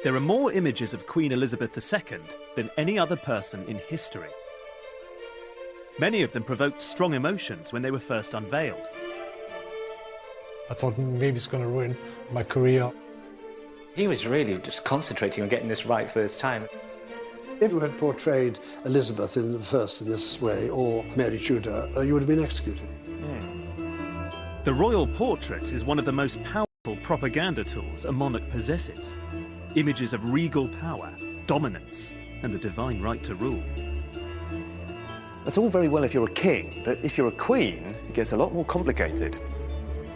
There are more images of Queen Elizabeth II than any other person in history. Many of them provoked strong emotions when they were first unveiled. I thought maybe it's going to ruin my career. He was really just concentrating on getting this right first time. If you had portrayed Elizabeth in this way, or Mary Tudor, you would have been executed. The royal portrait is one of the most powerful propaganda tools a monarch possesses. Images of regal power, dominance, and the divine right to rule. That's all very well if you're a king, but if you're a queen, it gets a lot more complicated.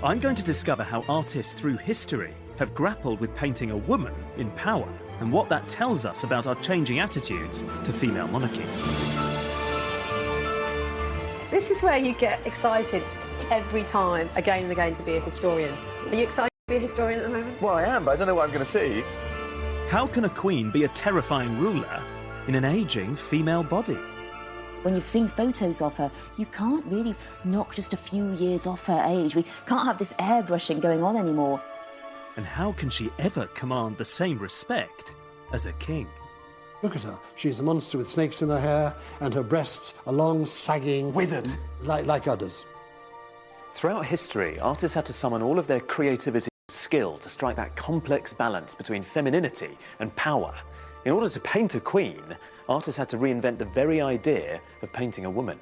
I'm going to discover how artists through history have grappled with painting a woman in power and what that tells us about our changing attitudes to female monarchy. This is where you get excited every time, again and again, to be a historian. Are you excited to be a historian at the moment? Well, I am, but I don't know what I'm going to see. How can a queen be a terrifying ruler in an ageing female body? When you've seen photos of her, you can't really knock just a few years off her age. We can't have this airbrushing going on anymore. And how can she ever command the same respect as a king? Look at her. She's a monster with snakes in her hair, and her breasts are long, sagging, withered, like udders. Throughout history, artists had to summon all of their creativity and skill to strike that complex balance between femininity and power. In order to paint a queen, artists had to reinvent the very idea of painting a woman.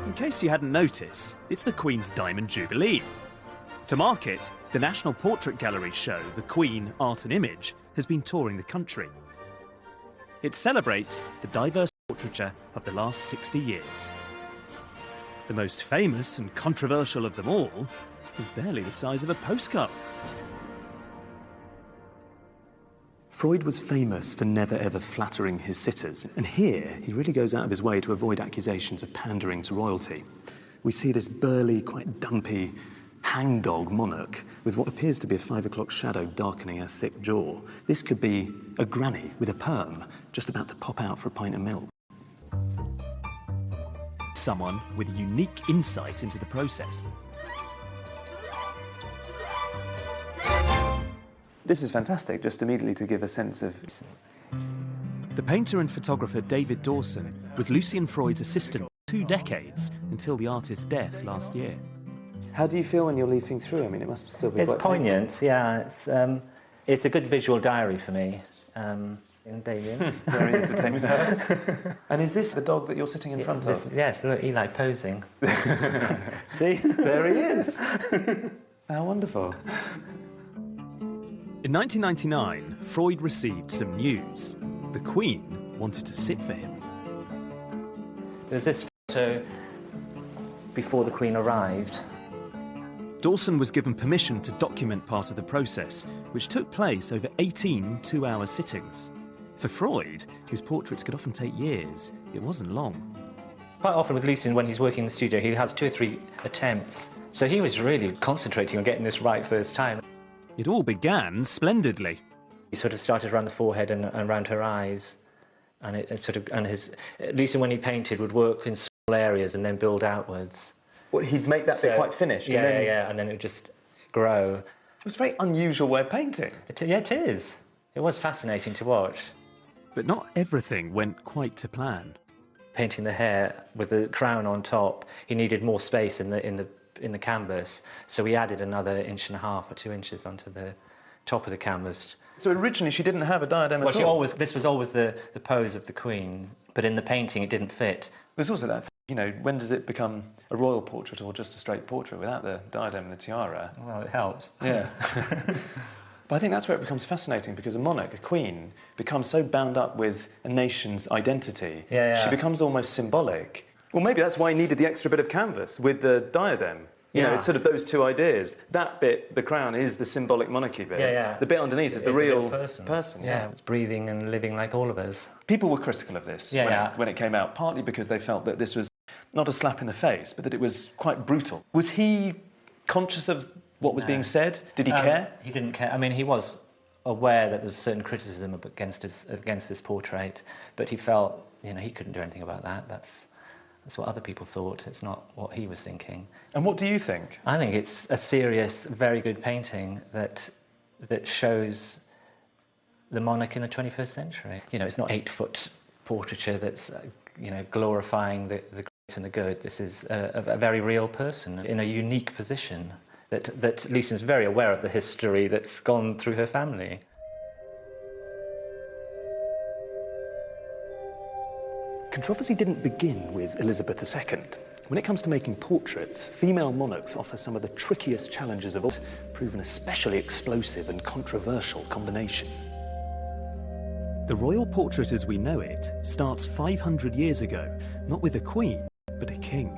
In case you hadn't noticed, it's the Queen's Diamond Jubilee. To mark it, the National Portrait Gallery show, The Queen Art and Image, has been touring the country. It celebrates the diverse portraiture of the last 60 years. The most famous and controversial of them all is barely the size of a postcard. Freud was famous for never ever flattering his sitters, and here he really goes out of his way to avoid accusations of pandering to royalty. We see this burly, quite dumpy, hangdog monarch with what appears to be a 5 o'clock shadow darkening her thick jaw. This could be a granny with a perm just about to pop out for a pint of milk. Someone with unique insight into the process. This is fantastic, just immediately to give a sense of... The painter and photographer David Dawson was Lucian Freud's assistant for 2 decades until the artist's death last year. How do you feel when you're leafing through? I mean, it must still be It's quite poignant, yeah. It's a good visual diary for me. In Damien. Very entertaining. And is this the dog that you're sitting in front of? Yes, look, Eli posing. See, there he is. How wonderful. In 1999, Freud received some news. The Queen wanted to sit for him. There's this photo before the Queen arrived. Dawson was given permission to document part of the process, which took place over 18 two-hour sittings. For Freud, whose portraits could often take years, it wasn't long. Quite often with Lucian, when he's working in the studio, he has 2 or 3 attempts. So he was really concentrating on getting this right first time. It all began splendidly. He sort of started around the forehead and around her eyes, and Lucian, when he painted, would work in small areas and then build outwards. Well, he'd make that bit quite finished. Yeah, and then... yeah, and then it would just grow. It was a very unusual way of painting. Yeah, it is. It was fascinating to watch. But not everything went quite to plan. Painting the hair with the crown on top, he needed more space in the canvas, so we added another 1.5 or 2 inches onto the top of the canvas. So originally she didn't have a diadem at all? This was always the pose of the Queen, but in the painting it didn't fit. There's also that, you know, when does it become a royal portrait or just a straight portrait without the diadem and the tiara? Well, it helps. Yeah. But I think that's where it becomes fascinating, because a monarch, a queen, becomes so bound up with a nation's identity. Yeah. She becomes almost symbolic. Well, maybe that's why he needed the extra bit of canvas with the diadem. You know, it's sort of those two ideas. That bit, the crown, is the symbolic monarchy bit. Yeah. The bit underneath is the real person. Yeah, it's breathing and living like all of us. People were critical of this when it came out, partly because they felt that this was not a slap in the face, but that it was quite brutal. Was he conscious of what was being said? Did he care? He didn't care. I mean, he was aware that there's certain criticism against this portrait, but he felt, you know, he couldn't do anything about that. It's what other people thought. It's not what he was thinking. And what do you think? I think it's a serious, very good painting that shows the monarch in the 21st century. You know, it's not 8-foot portraiture that's, glorifying the great and the good. This is a very real person in a unique position that Lucian's very aware of the history that's gone through her family. Controversy didn't begin with Elizabeth II. When it comes to making portraits, female monarchs offer some of the trickiest challenges of all, proving especially explosive and controversial combination. The royal portrait as we know it starts 500 years ago, not with a queen, but a king.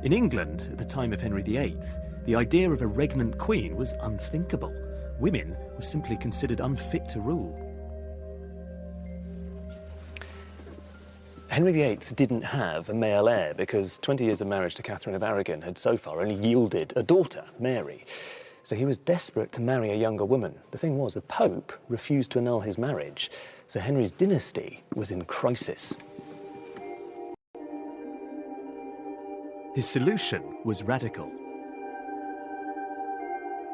In England, at the time of Henry VIII, the idea of a regnant queen was unthinkable. Women were simply considered unfit to rule. Henry VIII didn't have a male heir because 20 years of marriage to Catherine of Aragon had so far only yielded a daughter, Mary. So he was desperate to marry a younger woman. The thing was, the Pope refused to annul his marriage, so Henry's dynasty was in crisis. His solution was radical.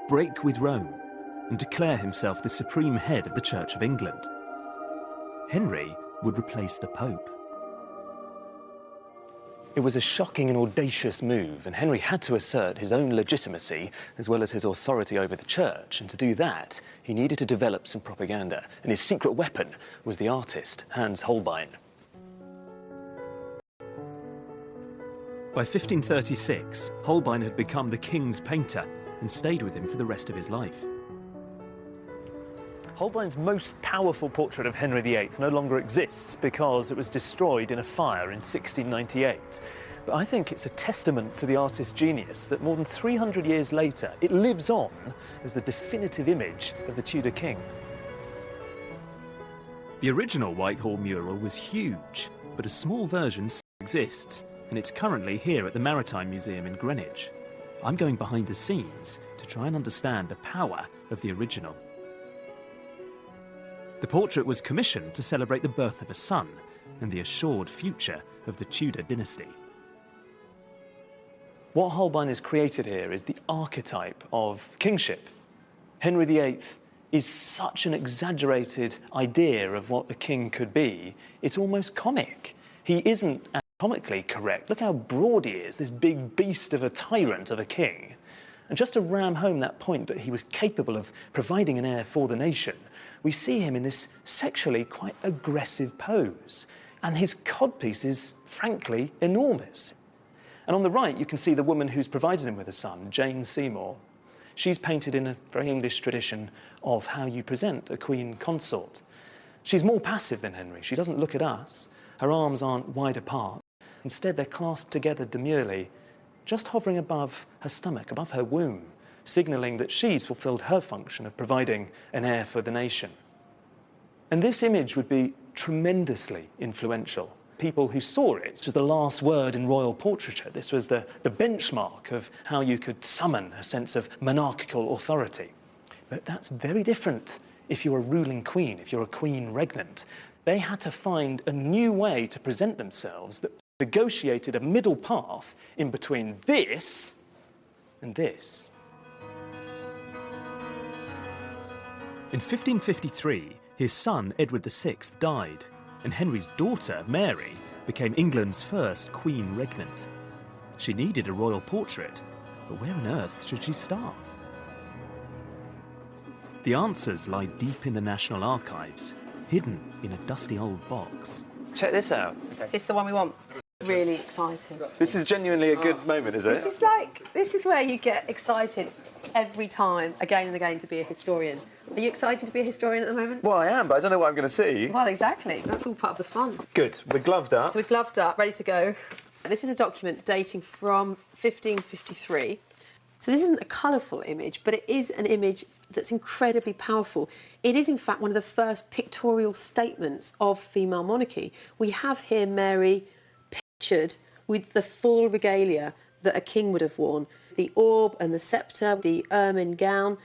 Break with Rome and declare himself the supreme head of the Church of England. Henry would replace the Pope. It was a shocking and audacious move, and Henry had to assert his own legitimacy as well as his authority over the church, and to do that, he needed to develop some propaganda, and his secret weapon was the artist, Hans Holbein. By 1536, Holbein had become the king's painter and stayed with him for the rest of his life. Holbein's most powerful portrait of Henry VIII no longer exists because it was destroyed in a fire in 1698. But I think it's a testament to the artist's genius that more than 300 years later, it lives on as the definitive image of the Tudor king. The original Whitehall mural was huge, but a small version still exists, and it's currently here at the Maritime Museum in Greenwich. I'm going behind the scenes to try and understand the power of the original. The portrait was commissioned to celebrate the birth of a son and the assured future of the Tudor dynasty. What Holbein has created here is the archetype of kingship. Henry VIII is such an exaggerated idea of what a king could be, it's almost comic. He isn't anatomically correct. Look how broad he is, this big beast of a tyrant of a king. And just to ram home that point that he was capable of providing an heir for the nation, we see him in this sexually quite aggressive pose. And his codpiece is, frankly, enormous. And on the right, you can see the woman who's provided him with a son, Jane Seymour. She's painted in a very English tradition of how you present a queen consort. She's more passive than Henry. She doesn't look at us. Her arms aren't wide apart. Instead, they're clasped together demurely, just hovering above her stomach, above her womb, signalling that she's fulfilled her function of providing an heir for the nation. And this image would be tremendously influential. People who saw it was the last word in royal portraiture. This was the benchmark of how you could summon a sense of monarchical authority. But that's very different if you're a ruling queen, if you're a queen regnant. They had to find a new way to present themselves that negotiated a middle path in between this and this. In 1553, his son Edward VI died, and Henry's daughter Mary became England's first queen regnant. She needed a royal portrait, but where on earth should she start? The answers lie deep in the National Archives, hidden in a dusty old box. Check this out. Is this the one we want? Really exciting. This is genuinely a good moment, is it? This is where you get excited every time, again and again, to be a historian. Are you excited to be a historian at the moment? Well, I am, but I don't know what I'm going to see. Well, exactly. That's all part of the fun. Good. We're gloved up. So we're gloved up, ready to go. This is a document dating from 1553. So this isn't a colourful image, but it is an image that's incredibly powerful. It is, in fact, one of the first pictorial statements of female monarchy. We have here Mary pictured with the full regalia that a king would have worn. The orb and the sceptre, the ermine gown.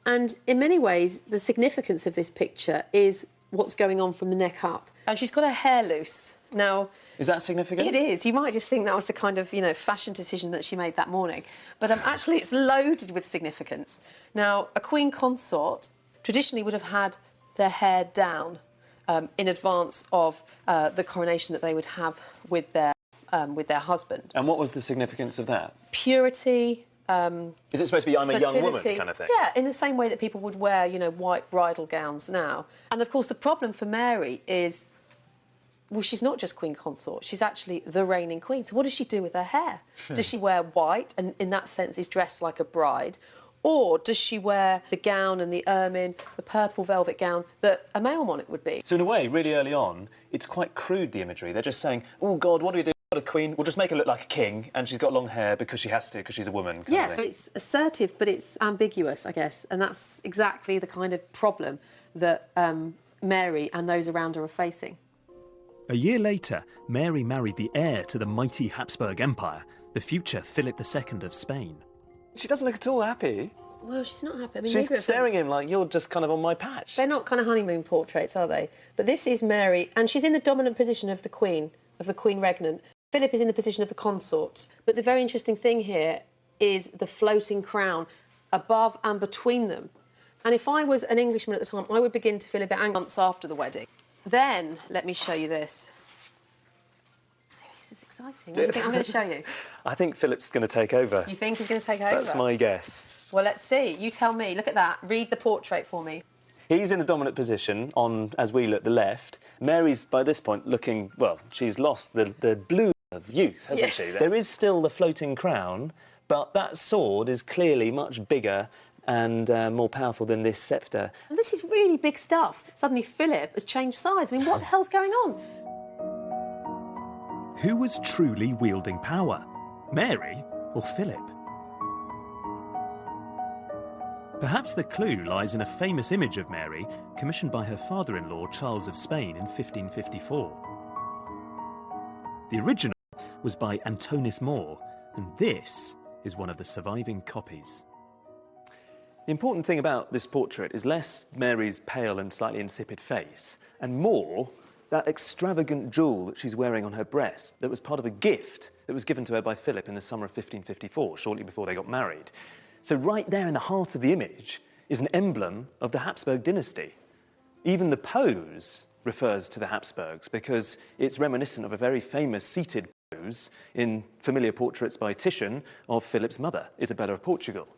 And in many ways, the significance of this picture is what's going on from the neck up. And she's got her hair loose. Now, is that significant? It is. You might just think that was the kind of, fashion decision that she made that morning. But actually, it's loaded with significance. Now, a queen consort traditionally would have had their hair down in advance of the coronation that they would have with their husband. And what was the significance of that? Purity. Is it supposed to be I'm fertility. a young woman kind of thing? Yeah, in the same way that people would wear, white bridal gowns now. And, of course, the problem for Mary is, well, she's not just queen consort, she's actually the reigning queen. So what does she do with her hair? Does she wear white and, in that sense, is dressed like a bride? Or does she wear the gown and the ermine, the purple velvet gown that a male monarch would be? So, in a way, really early on, it's quite crude, the imagery. They're just saying, oh, God, what do we do? A queen, we'll just make her look like a king, and she's got long hair because she has to, because she's a woman. Yeah, so it's assertive, but it's ambiguous, I guess, and that's exactly the kind of problem that Mary and those around her are facing. A year later, Mary married the heir to the mighty Habsburg Empire, the future Philip II of Spain. She doesn't look at all happy. Well, she's not happy. I mean, she's staring at him like, you're just kind of on my patch. They're not kind of honeymoon portraits, are they? But this is Mary, and she's in the dominant position of the queen regnant. Philip is in the position of the consort. But the very interesting thing here is the floating crown above and between them. And if I was an Englishman at the time, I would begin to feel a bit angry months after the wedding. Then, let me show you this. See, this is exciting. What do you think I'm going to show you? I think Philip's going to take over. You think he's going to take over? That's my guess. Well, let's see. You tell me. Look at that. Read the portrait for me. He's in the dominant position on, as we look, the left. Mary's, by this point, looking, well, she's lost the blue of youth, hasn't she? There is still the floating crown, but that sword is clearly much bigger and more powerful than this sceptre. And this is really big stuff. Suddenly Philip has changed size. I mean, what the hell's going on? Who was truly wielding power? Mary or Philip? Perhaps the clue lies in a famous image of Mary commissioned by her father-in-law, Charles of Spain, in 1554. The original was by Antonis More, and this is one of the surviving copies. The important thing about this portrait is less Mary's pale and slightly insipid face, and more that extravagant jewel that she's wearing on her breast that was part of a gift that was given to her by Philip in the summer of 1554, shortly before they got married. So right there in the heart of the image is an emblem of the Habsburg dynasty. Even the pose refers to the Habsburgs because it's reminiscent of a very famous seated pose in familiar portraits by Titian of Philip's mother, Isabella of Portugal.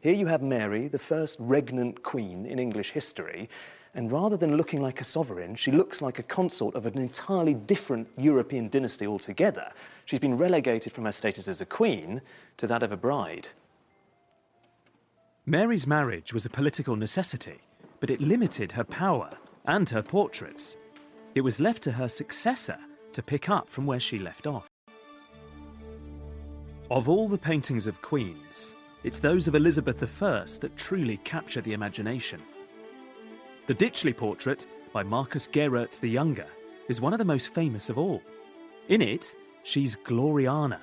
Here you have Mary, the first regnant queen in English history, and rather than looking like a sovereign, she looks like a consort of an entirely different European dynasty altogether. She's been relegated from her status as a queen to that of a bride. Mary's marriage was a political necessity, but it limited her power and her portraits. It was left to her successor to pick up from where she left off. Of all the paintings of queens, it's those of Elizabeth I that truly capture the imagination. The Ditchley portrait by Marcus Gerarts the Younger is one of the most famous of all. In it, she's Gloriana,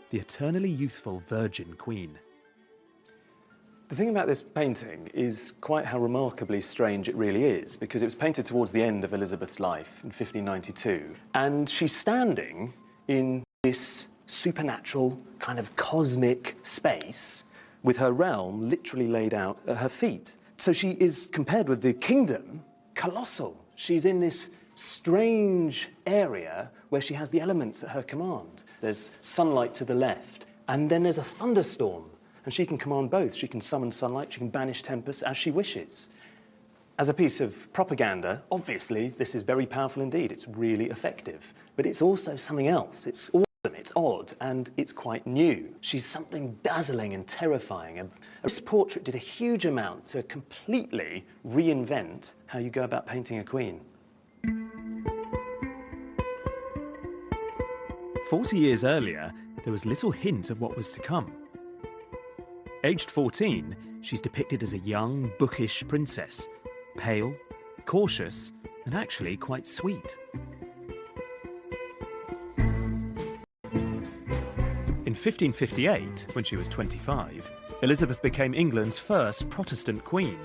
the eternally youthful virgin queen. The thing about this painting is quite how remarkably strange it really is, because it was painted towards the end of Elizabeth's life in 1592, and she's standing in this supernatural, kind of cosmic space with her realm literally laid out at her feet. So she is, compared with the kingdom, colossal. She's in this strange area where she has the elements at her command. There's sunlight to the left, and then there's a thunderstorm. And she can command both. She can summon sunlight, she can banish tempests as she wishes. As a piece of propaganda, obviously, this is very powerful indeed. It's really effective. But it's also something else. It's awesome, it's odd, and it's quite new. She's something dazzling and terrifying. And this portrait did a huge amount to completely reinvent how you go about painting a queen. 40 years earlier, there was little hint of what was to come. Aged 14, she's depicted as a young, bookish princess, pale, cautious, and actually quite sweet. In 1558, when she was 25, Elizabeth became England's first Protestant queen.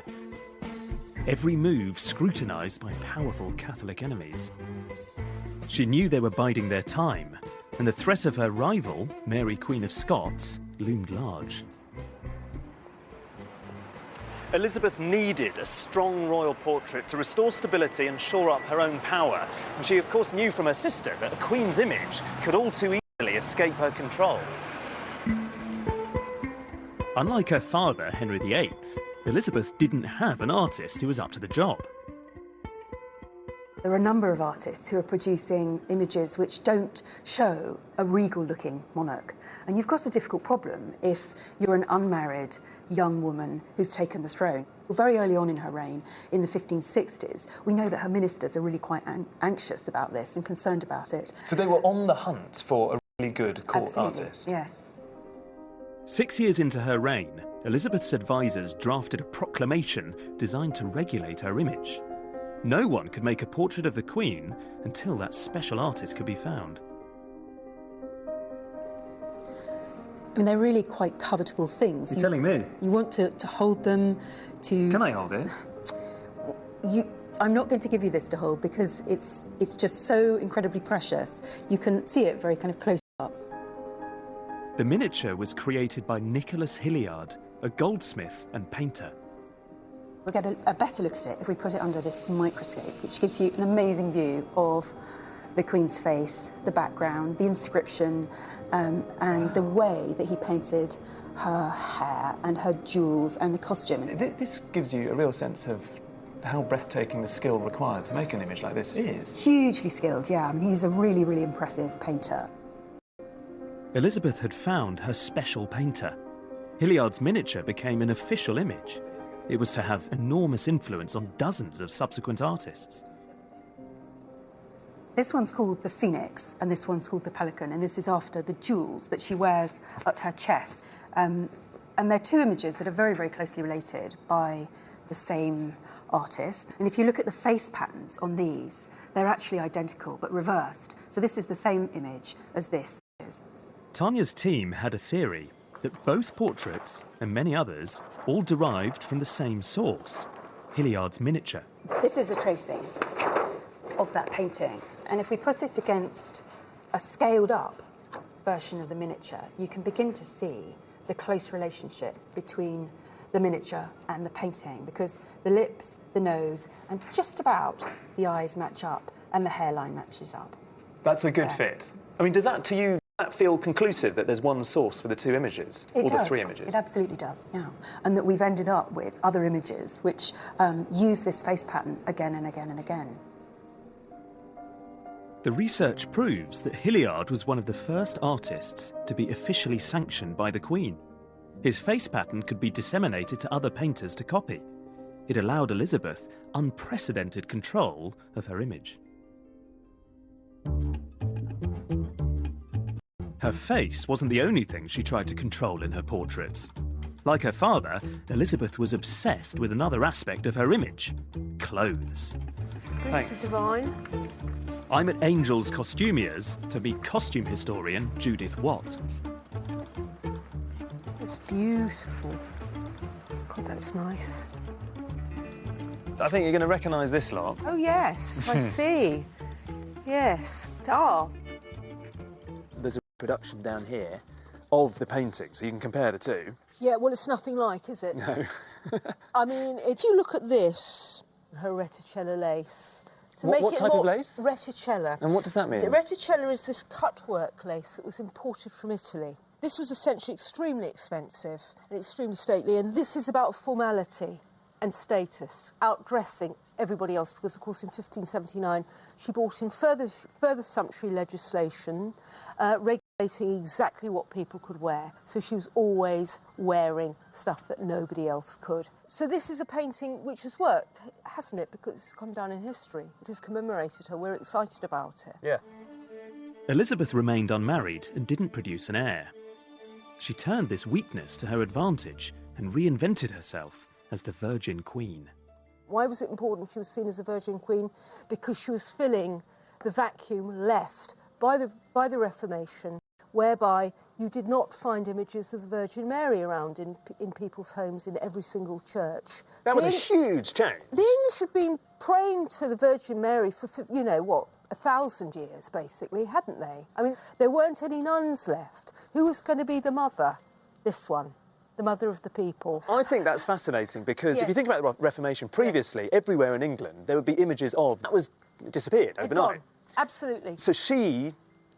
Every move scrutinised by powerful Catholic enemies. She knew they were biding their time, and the threat of her rival, Mary Queen of Scots, loomed large. Elizabeth needed a strong royal portrait to restore stability and shore up her own power. And she, of course, knew from her sister that a queen's image could all too easily escape her control. Unlike her father, Henry VIII, Elizabeth didn't have an artist who was up to the job. There are a number of artists who are producing images which don't show a regal-looking monarch. And you've got a difficult problem if you're an unmarried young woman who's taken the throne. Very early on in her reign, in the 1560s, we know that her ministers are really quite anxious about this and concerned about it. So they were on the hunt for a really good court Absolutely, artist? Yes. 6 years into her reign, Elizabeth's advisors drafted a proclamation designed to regulate her image. No one could make a portrait of the Queen until that special artist could be found. I mean, they're really quite covetable things. You're telling me? You want to hold them, to... Can I hold it? I'm not going to give you this to hold because it's just so incredibly precious. You can see it very kind of close up. The miniature was created by Nicholas Hilliard, a goldsmith and painter. We'll get a better look at it if we put it under this microscope, which gives you an amazing view of the Queen's face, the background, the inscription, and the way that he painted her hair and her jewels and the costume. This gives you a real sense of how breathtaking the skill required to make an image like this is. Hugely skilled, yeah. I mean, he's a really, really impressive painter. Elizabeth had found her special painter. Hilliard's miniature became an official image. It was to have enormous influence on dozens of subsequent artists. This one's called the Phoenix, and this one's called the Pelican, and this is after the jewels that she wears at her chest. And they're two images that are very, very closely related by the same artist. And if you look at the face patterns on these, they're actually identical, but reversed. So this is the same image as this is. Tanya's team had a theory that both portraits, and many others, all derived from the same source, Hilliard's miniature. This is a tracing of that painting. And if we put it against a scaled-up version of the miniature, you can begin to see the close relationship between the miniature and the painting, because the lips, the nose, and just about the eyes match up, and the hairline matches up. That's a good fit. I mean, does that, to you, that feel conclusive that there's one source for the two images? It or does. The three images? It absolutely does, yeah. And that we've ended up with other images which use this face pattern again and again and again. The research proves that Hilliard was one of the first artists to be officially sanctioned by the Queen. His face pattern could be disseminated to other painters to copy. It allowed Elizabeth unprecedented control of her image. Her face wasn't the only thing she tried to control in her portraits. Like her father, Elizabeth was obsessed with another aspect of her image: clothes. Thanks. Divine. I'm at Angel's Costumiers to meet costume historian Judith Watt. It's beautiful. God, that's nice. I think you're going to recognise this lot. Oh, yes, I see. Yes. Oh. There's a production down here of the painting, so you can compare the two. Yeah, well, it's nothing like, is it? No. I mean, if you look at this, her reticella lace... What type of lace? Reticella. And what does that mean? The reticella is this cutwork lace that was imported from Italy. This was essentially extremely expensive and extremely stately, and this is about formality and status, outdressing everybody else, because, of course, in 1579, she brought in further sumptuary legislation regulating exactly what people could wear. So she was always wearing stuff that nobody else could. So this is a painting which has worked, hasn't it? Because it's come down in history. It has commemorated her. We're excited about it. Yeah. Elizabeth remained unmarried and didn't produce an heir. She turned this weakness to her advantage and reinvented herself as the Virgin Queen. Why was it important she was seen as a Virgin Queen? Because she was filling the vacuum left by the Reformation, whereby you did not find images of the Virgin Mary around in people's homes in every single church. That was a huge change. The English had been praying to the Virgin Mary for, 1,000 years, basically, hadn't they? I mean, there weren't any nuns left. Who was going to be the mother? This one, the mother of the people. I think that's fascinating because if you think about the Reformation, previously, everywhere in England, there would be images of... That was disappeared overnight. Absolutely. So she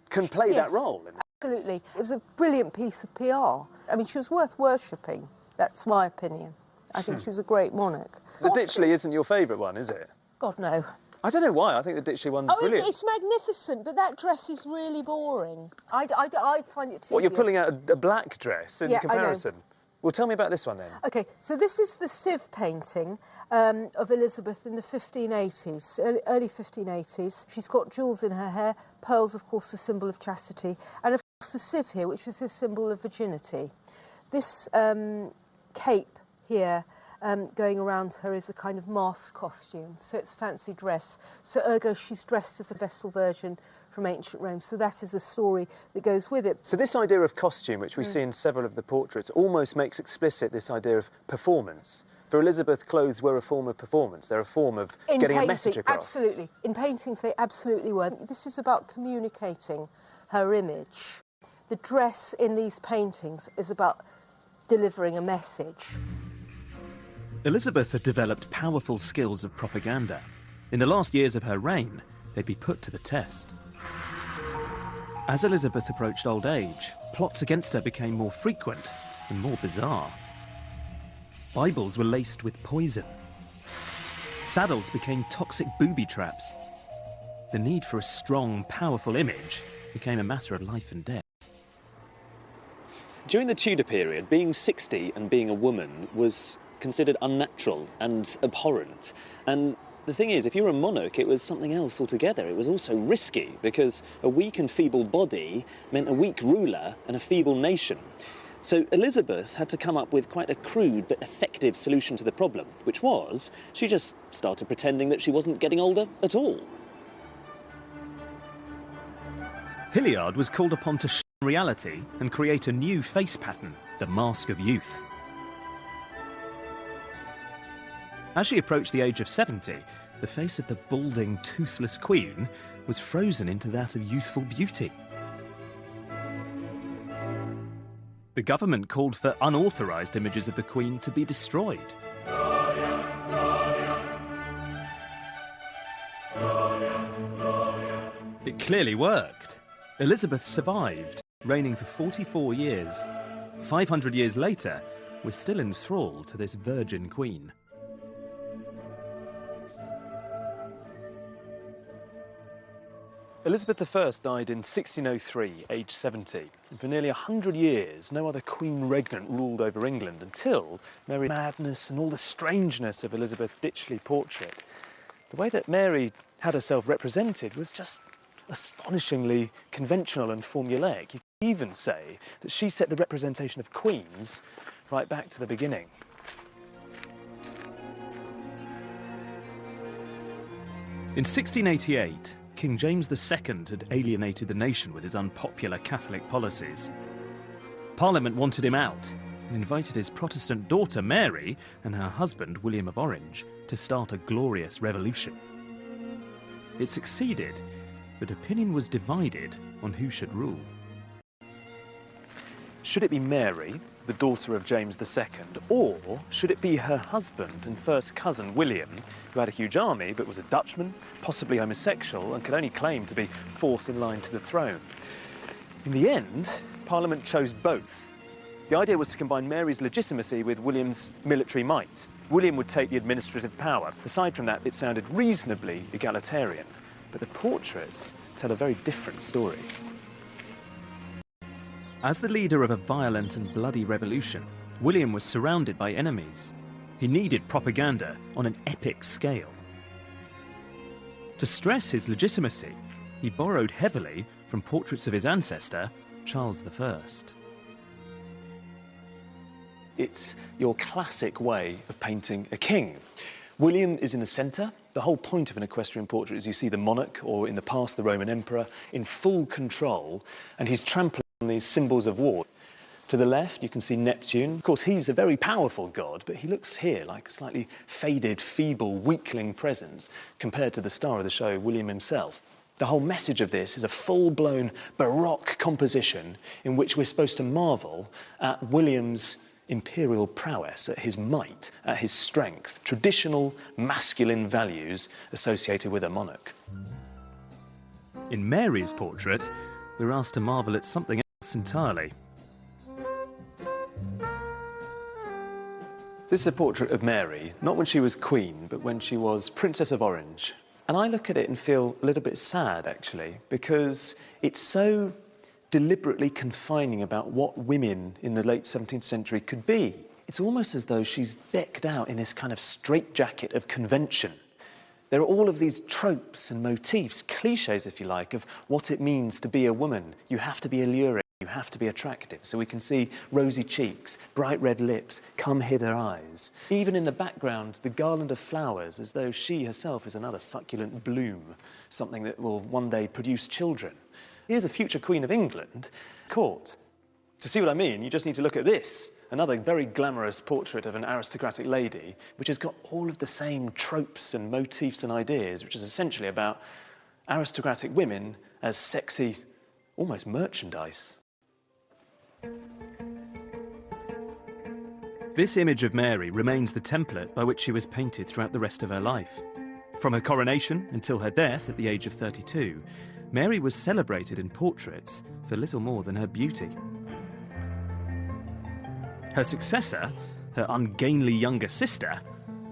can play that role. Absolutely. It was a brilliant piece of PR. I mean, she was worth worshipping. That's my opinion. I think she was a great monarch. The Ditchley isn't your favourite one, is it? God, no. I don't know why. I think the Ditchley one's brilliant. It's magnificent, but that dress is really boring. I find it tedious. What, you're pulling out a black dress in comparison? I know. Well, tell me about this one then. OK, so this is the sieve painting of Elizabeth in the 1580s, early 1580s. She's got jewels in her hair, pearls, of course, a symbol of chastity, and of course the sieve here, which is a symbol of virginity. This cape here going around her is a kind of mask costume, so it's a fancy dress. So ergo, she's dressed as a Vestal Virgin from ancient Rome. So that is the story that goes with it. So this idea of costume, which we see in several of the portraits, almost makes explicit this idea of performance. For Elizabeth, clothes were a form of performance. They're a form of getting a message across. Absolutely. In paintings, they absolutely were. This is about communicating her image. The dress in these paintings is about delivering a message. Elizabeth had developed powerful skills of propaganda. In the last years of her reign, they'd be put to the test. As Elizabeth approached old age, plots against her became more frequent and more bizarre. Bibles were laced with poison. Saddles became toxic booby traps. The need for a strong, powerful image became a matter of life and death. During the Tudor period, being 60 and being a woman was considered unnatural and abhorrent. And the thing is, if you were a monarch, it was something else altogether. It was also risky, because a weak and feeble body meant a weak ruler and a feeble nation. So Elizabeth had to come up with quite a crude but effective solution to the problem, which was she just started pretending that she wasn't getting older at all. Hilliard was called upon to shun reality and create a new face pattern, the Mask of Youth. As she approached the age of 70, the face of the balding, toothless queen was frozen into that of youthful beauty. The government called for unauthorised images of the queen to be destroyed. It clearly worked. Elizabeth survived, reigning for 44 years. 500 years later, we're still enthralled to this virgin queen. Elizabeth I died in 1603, aged 70. And for nearly 100 years, no other queen regnant ruled over England until Mary madness and all the strangeness of Elizabeth Ditchley portrait. The way that Mary had herself represented was just astonishingly conventional and formulaic. You could even say that she set the representation of queens right back to the beginning. In 1688, King James II had alienated the nation with his unpopular Catholic policies. Parliament wanted him out and invited his Protestant daughter Mary and her husband William of Orange to start a glorious revolution. It succeeded, but opinion was divided on who should rule. Should it be Mary, the daughter of James II, or should it be her husband and first cousin William, who had a huge army but was a Dutchman, possibly homosexual, and could only claim to be fourth in line to the throne? In the end, Parliament chose both. The idea was to combine Mary's legitimacy with William's military might. William would take the administrative power. Aside from that, it sounded reasonably egalitarian. But the portraits tell a very different story. As the leader of a violent and bloody revolution, William was surrounded by enemies. He needed propaganda on an epic scale. To stress his legitimacy, he borrowed heavily from portraits of his ancestor, Charles I. It's your classic way of painting a king. William is in the centre. The whole point of an equestrian portrait is you see the monarch, or in the past the Roman emperor, in full control, and he's trampling on these symbols of war. To the left, you can see Neptune. Of course, he's a very powerful god, but he looks here like a slightly faded, feeble, weakling presence compared to the star of the show, William himself. The whole message of this is a full-blown Baroque composition in which we're supposed to marvel at William's imperial prowess, at his might, at his strength, traditional masculine values associated with a monarch. In Mary's portrait, we're asked to marvel at something else entirely. This is a portrait of Mary, not when she was queen, but when she was Princess of Orange. And I look at it and feel a little bit sad, actually, because it's so deliberately confining about what women in the late 17th century could be. It's almost as though she's decked out in this kind of straitjacket of convention. There are all of these tropes and motifs, cliches, if you like, of what it means to be a woman. You have to be alluring, you have to be attractive. So we can see rosy cheeks, bright red lips, come hither eyes. Even in the background, the garland of flowers, as though she herself is another succulent bloom, something that will one day produce children. Here's a future Queen of England, court. To see what I mean, you just need to look at this. Another very glamorous portrait of an aristocratic lady, which has got all of the same tropes and motifs and ideas, which is essentially about aristocratic women as sexy, almost merchandise. This image of Mary remains the template by which she was painted throughout the rest of her life. From her coronation until her death at the age of 32, Mary was celebrated in portraits for little more than her beauty. Her successor, her ungainly younger sister,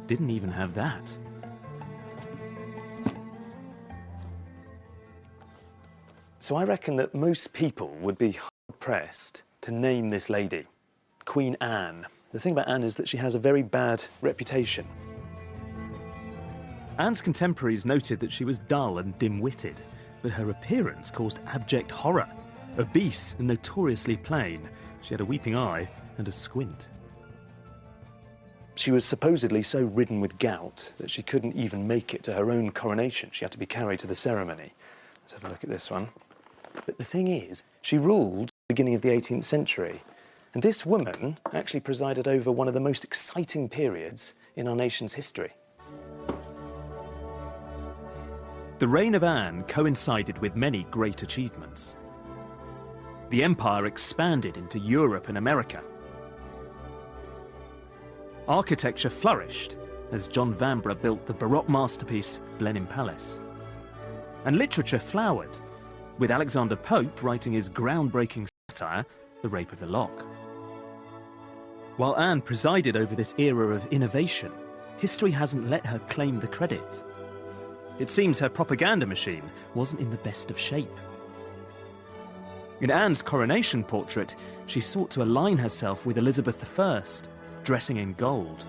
didn't even have that. So I reckon that most people would be hard-pressed to name this lady, Queen Anne. The thing about Anne is that she has a very bad reputation. Anne's contemporaries noted that she was dull and dim-witted, but her appearance caused abject horror. Obese and notoriously plain, she had a weeping eye and a squint. She was supposedly so ridden with gout that she couldn't even make it to her own coronation. She had to be carried to the ceremony. Let's have a look at this one. But the thing is, she ruled at the beginning of the 18th century, and this woman actually presided over one of the most exciting periods in our nation's history. The reign of Anne coincided with many great achievements. The empire expanded into Europe and America. Architecture flourished as John Vanbrugh built the Baroque masterpiece Blenheim Palace. And literature flowered, with Alexander Pope writing his groundbreaking satire, The Rape of the Lock. While Anne presided over this era of innovation, history hasn't let her claim the credit. It seems her propaganda machine wasn't in the best of shape. In Anne's coronation portrait, she sought to align herself with Elizabeth I, dressing in gold.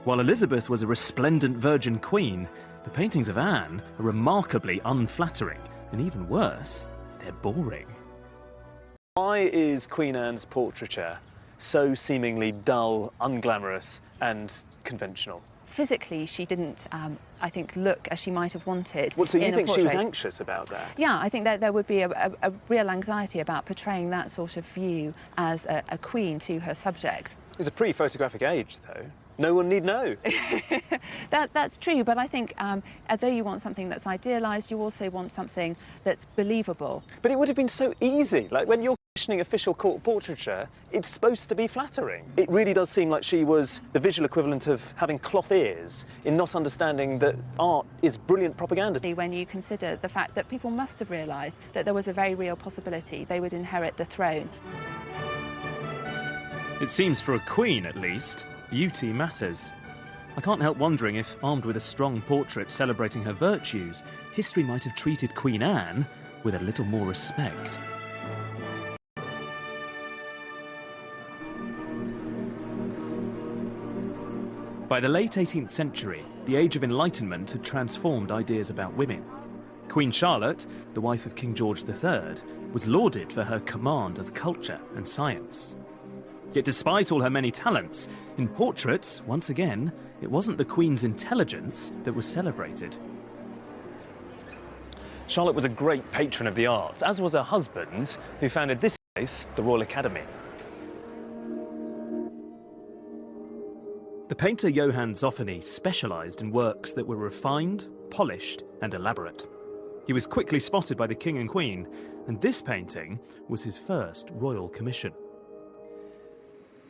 While Elizabeth was a resplendent virgin queen, the paintings of Anne are remarkably unflattering, and even worse, they're boring. Why is Queen Anne's portraiture so seemingly dull, unglamorous and conventional? Physically, she didn't, I think, look as she might have wanted. Well, so you think she was portrait. anxious about that? Yeah, I think that there would be a real anxiety about portraying that sort of view as a queen to her subjects. It's a pre-photographic age, though. No one need know. That's true, but I think although you want something that's idealised, you also want something that's believable. But it would have been so easy. Like, when you're commissioning official court portraiture, it's supposed to be flattering. It really does seem like she was the visual equivalent of having cloth ears in not understanding that art is brilliant propaganda. When you consider the fact that people must have realised that there was a very real possibility they would inherit the throne. It seems for a queen, at least, beauty matters. I can't help wondering if, armed with a strong portrait celebrating her virtues, history might have treated Queen Anne with a little more respect. By the late 18th century, the Age of Enlightenment had transformed ideas about women. Queen Charlotte, the wife of King George III, was lauded for her command of culture and science. Yet despite all her many talents, in portraits, once again, it wasn't the Queen's intelligence that was celebrated. Charlotte was a great patron of the arts, as was her husband, who founded this place, the Royal Academy. The painter Johann Zoffany specialised in works that were refined, polished and elaborate. He was quickly spotted by the King and Queen, and this painting was his first royal commission.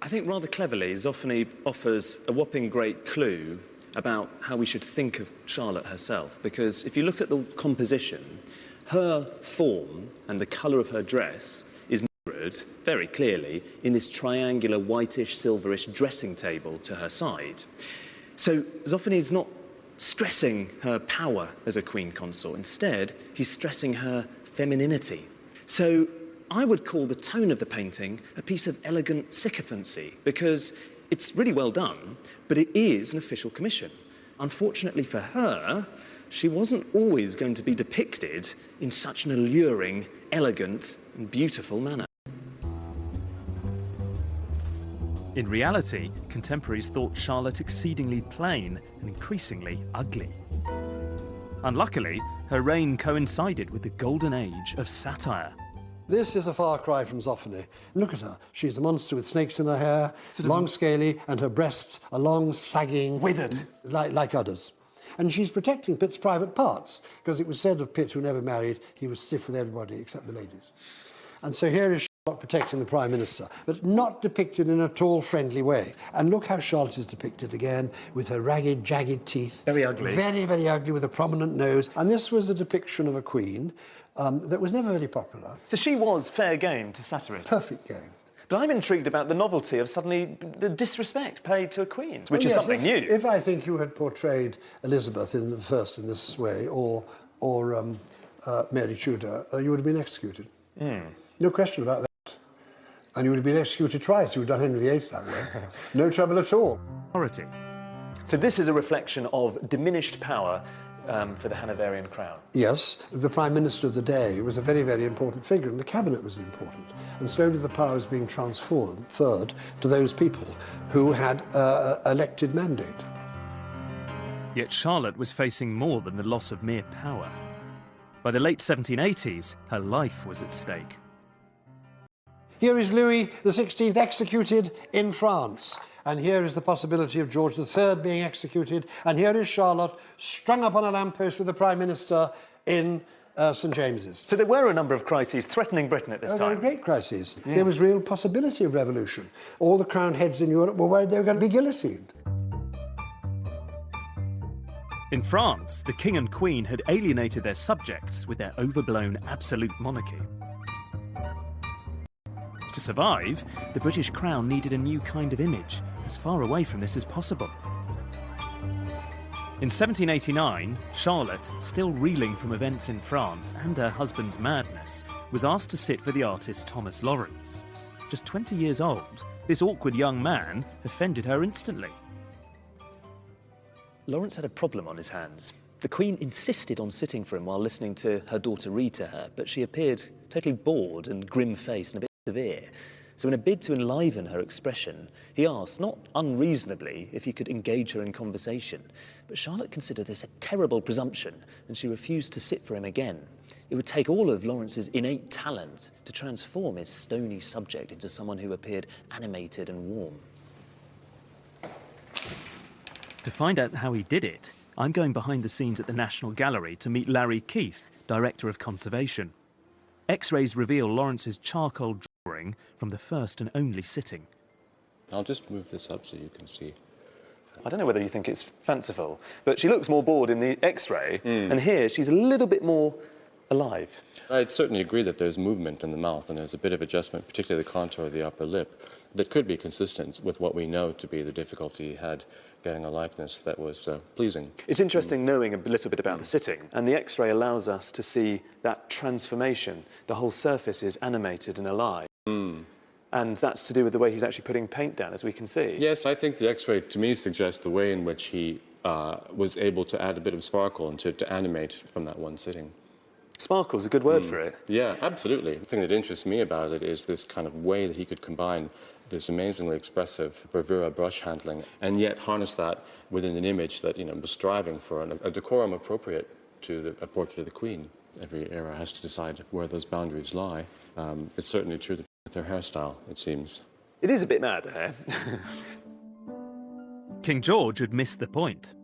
I think rather cleverly, Zoffany offers a whopping great clue about how we should think of Charlotte herself, because if you look at the composition, her form and the colour of her dress is mirrored very clearly in this triangular whitish silverish dressing table to her side. So Zoffany's not stressing her power as a queen consort. Instead, he's stressing her femininity. So I would call the tone of the painting a piece of elegant sycophancy, because it's really well done, but it is an official commission. Unfortunately for her, she wasn't always going to be depicted in such an alluring, elegant and beautiful manner. In reality, contemporaries thought Charlotte exceedingly plain and increasingly ugly. Unluckily, her reign coincided with the golden age of satire. This is a far cry from Zoffany. Look at her. She's a monster with snakes in her hair, long, scaly, and her breasts are long, sagging, withered, like udders. And she's protecting Pitt's private parts, because it was said of Pitt, who never married, he was stiff with everybody except the ladies. And so here is Charlotte protecting the Prime Minister, but not depicted in at all friendly way. And look how Charlotte is depicted again, with her ragged, jagged teeth. Very ugly. Very, very ugly, with a prominent nose. And this was a depiction of a queen that was never very popular. So she was fair game to satirists. Perfect game. But I'm intrigued about the novelty of suddenly the disrespect paid to a queen, which is something new. If I think you had portrayed Elizabeth in this way, or Mary Tudor, you would have been executed. No question about that. And you would have been executed twice. You would have done Henry VIII that way. No trouble at all. Authority. So this is a reflection of diminished power for the Hanoverian crown. Yes, the Prime Minister of the day was a very, very important figure, and the Cabinet was important. And slowly the power was being transferred to those people who had elected mandate. Yet Charlotte was facing more than the loss of mere power. By the late 1780s, her life was at stake. Here is Louis XVI executed in France. And here is the possibility of George III being executed. And here is Charlotte strung up on a lamppost with the Prime Minister in St James's. So there were a number of crises threatening Britain at this time. There were great crises. Yes. There was real possibility of revolution. All the crown heads in Europe were worried they were going to be guillotined. In France, the King and Queen had alienated their subjects with their overblown absolute monarchy. To survive, the British crown needed a new kind of image, as far away from this as possible. In 1789, Charlotte, still reeling from events in France and her husband's madness, was asked to sit for the artist Thomas Lawrence. Just 20 years old, this awkward young man offended her instantly. Lawrence had a problem on his hands. The Queen insisted on sitting for him while listening to her daughter read to her, but she appeared totally bored and grim-faced and a bit severe. So in a bid to enliven her expression, he asked, not unreasonably, if he could engage her in conversation. But Charlotte considered this a terrible presumption, and she refused to sit for him again. It would take all of Lawrence's innate talent to transform his stony subject into someone who appeared animated and warm. To find out how he did it, I'm going behind the scenes at the National Gallery to meet Larry Keith, Director of Conservation. X-rays reveal Lawrence's charcoal drawing from the first and only sitting. I'll just move this up so you can see. I don't know whether you think it's fanciful, but she looks more bored in the X-ray, and here she's a little bit more alive. I'd certainly agree that there's movement in the mouth and there's a bit of adjustment, particularly the contour of the upper lip, that could be consistent with what we know to be the difficulty he had getting a likeness that was pleasing. It's interesting knowing a little bit about the sitting, and the X-ray allows us to see that transformation. The whole surface is animated and alive. And that's to do with the way he's actually putting paint down, as we can see. Yes, I think the X-ray, to me, suggests the way in which he was able to add a bit of sparkle and to animate from that one sitting. Sparkle's a good word for it. Yeah, absolutely. The thing that interests me about it is this kind of way that he could combine this amazingly expressive bravura brush handling and yet harness that within an image that, was striving for a decorum appropriate to a portrait of the Queen. Every era has to decide where those boundaries lie. It's certainly true with their hairstyle, it seems. It is a bit mad, the hair. King George had missed the point.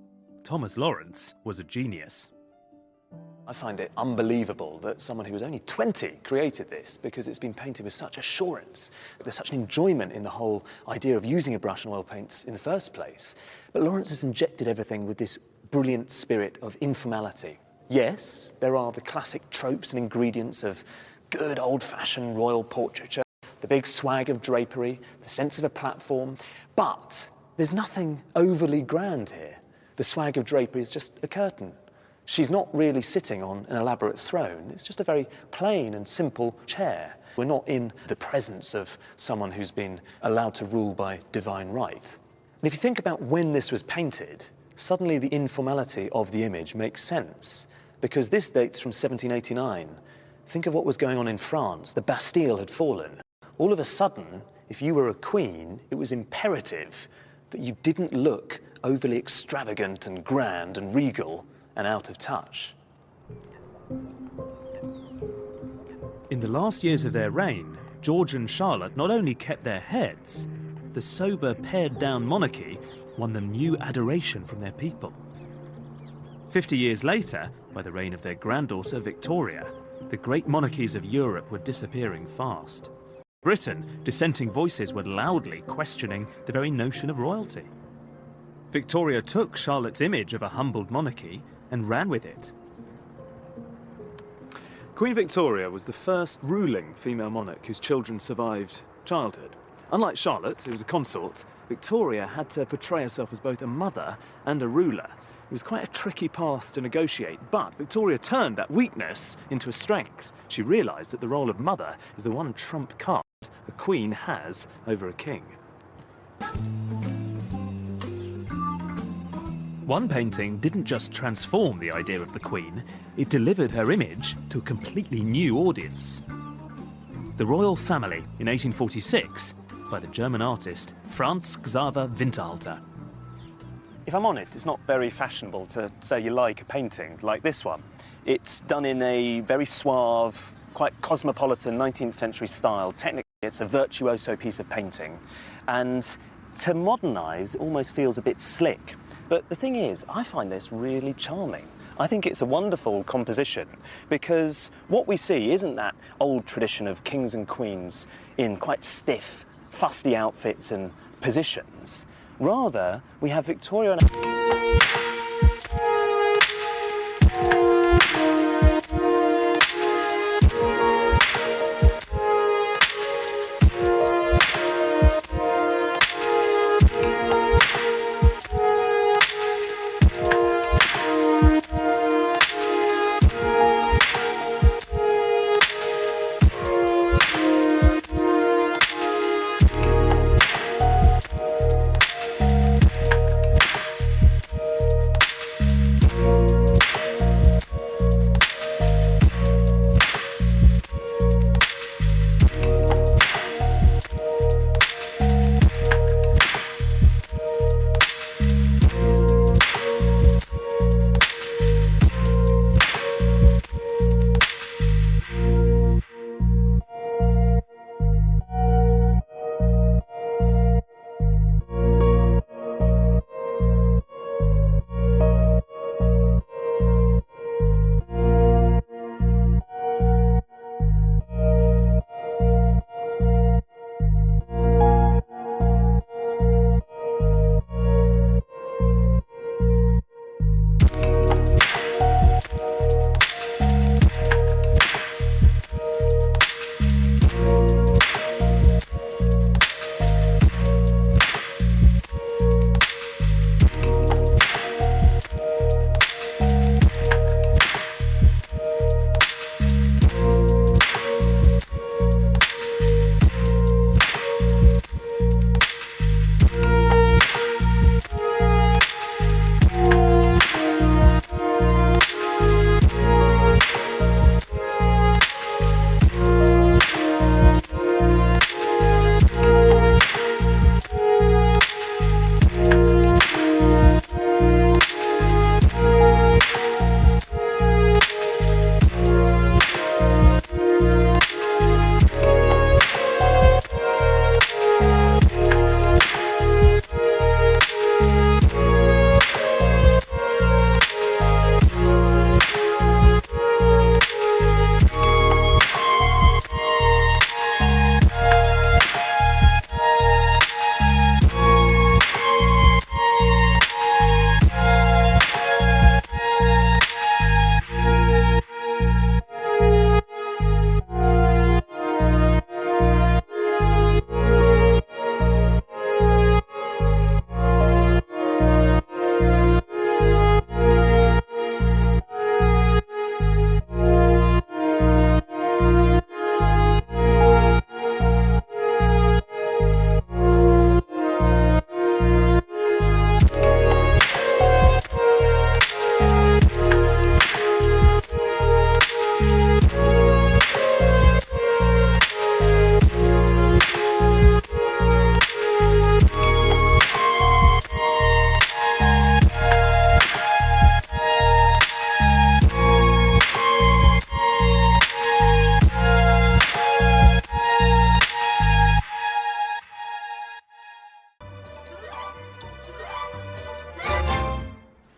Thomas Lawrence was a genius. I find it unbelievable that someone who was only 20 created this, because it's been painted with such assurance. There's such an enjoyment in the whole idea of using a brush and oil paints in the first place. But Lawrence has injected everything with this brilliant spirit of informality. Yes, there are the classic tropes and ingredients of good old-fashioned royal portraiture, the big swag of drapery, the sense of a platform, but there's nothing overly grand here. The swag of drapery is just a curtain. She's not really sitting on an elaborate throne. It's just a very plain and simple chair. We're not in the presence of someone who's been allowed to rule by divine right. And if you think about when this was painted, suddenly the informality of the image makes sense, because this dates from 1789. Think of what was going on in France. The Bastille had fallen. All of a sudden, if you were a queen, it was imperative that you didn't look overly extravagant and grand and regal and out of touch. In the last years of their reign, George and Charlotte not only kept their heads, the sober, pared-down monarchy won them new adoration from their people. 50 years later, by the reign of their granddaughter Victoria, the great monarchies of Europe were disappearing fast. Britain, dissenting voices were loudly questioning the very notion of royalty. Victoria took Charlotte's image of a humbled monarchy and ran with it. Queen Victoria was the first ruling female monarch whose children survived childhood. Unlike Charlotte, who was a consort, Victoria had to portray herself as both a mother and a ruler. It was quite a tricky path to negotiate, but Victoria turned that weakness into a strength. She realised that the role of mother is the one trump card a queen has over a king. One painting didn't just transform the idea of the Queen, it delivered her image to a completely new audience. The Royal Family in 1846 by the German artist Franz Xaver Winterhalter. If I'm honest, it's not very fashionable to say you like a painting like this one. It's done in a very suave, quite cosmopolitan 19th century style. Technically, it's a virtuoso piece of painting. And to modernise, it almost feels a bit slick. But the thing is, I find this really charming. I think it's a wonderful composition because what we see isn't that old tradition of kings and queens in quite stiff, fusty outfits and positions. Rather, we have Victoria and...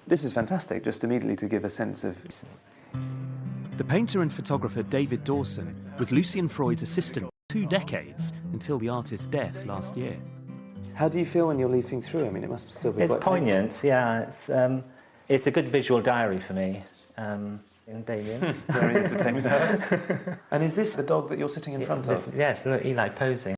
This is fantastic, just immediately to give a sense of... The painter and photographer David Dawson was Lucian Freud's assistant for 2 decades until the artist's death last year. How do you feel when you're leafing through? I mean, it must still be quite poignant, painful. yeah. It's a good visual diary for me. And Damien. Very entertaining. And is this the dog that you're sitting in front of? Yes, look, Eli posing.